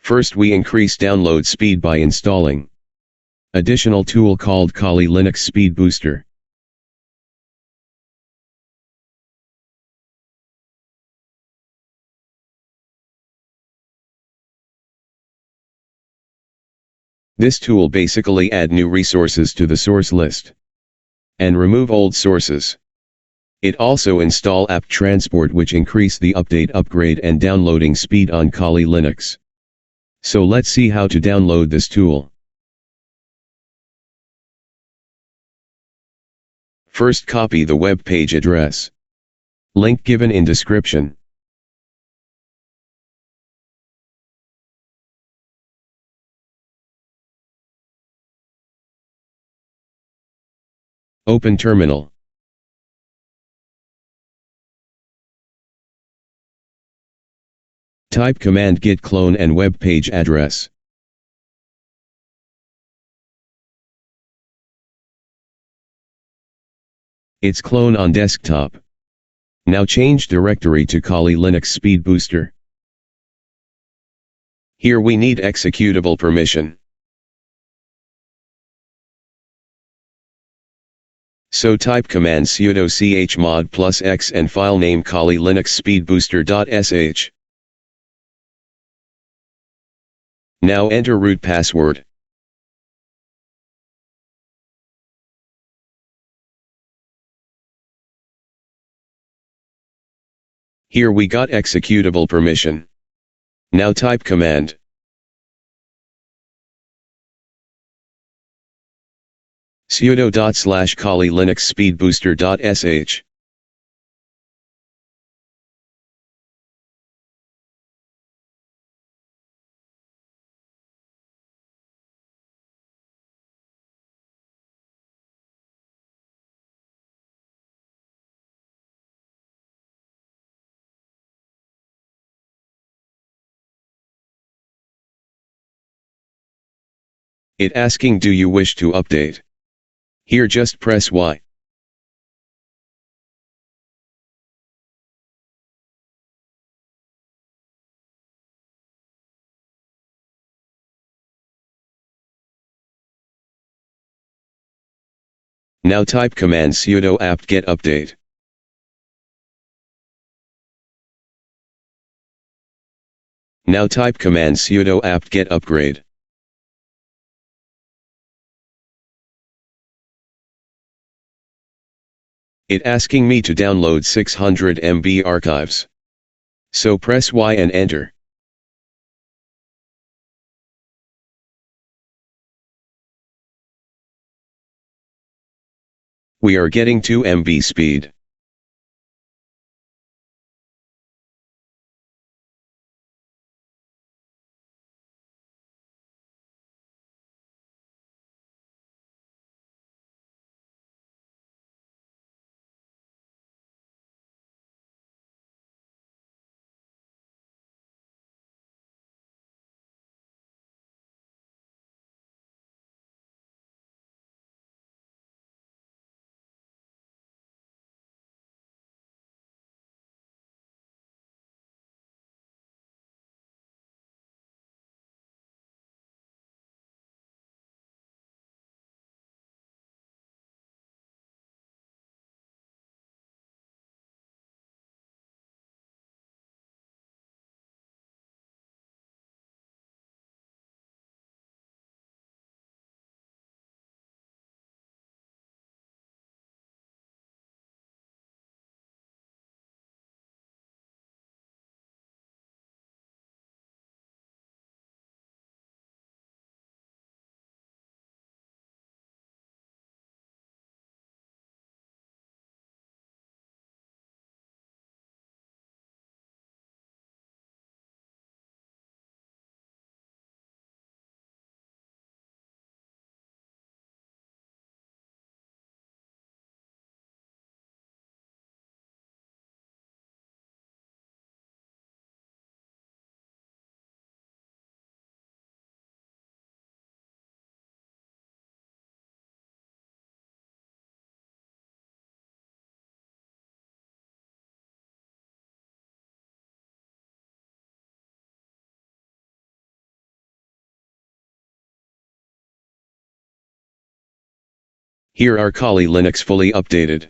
First, we increase download speed by installing additional tool called Kali Linux Speed Booster. This tool basically add new resources to the source list and remove old sources. It also install apt transport, which increase the update, upgrade and downloading speed on Kali Linux. So let's see how to download this tool. First, copy the web page address. Link given in description. Open terminal. Type command git clone and web page address. It's clone on desktop. Now change directory to Kali Linux Speed Booster. Here we need executable permission. So type command sudo chmod +x and file name Kali Linux Speed Booster.sh. Now enter root password. Here we got executable permission. Now type command sudo /Kali Linux Speed Booster.sh. It asking, do you wish to update? Here just press Y. Now type command sudo apt get update. Now type command sudo apt get upgrade. It asking me to download 600 MB archives. So press Y and enter. We are getting 2 MB speed. Here are Kali Linux fully updated.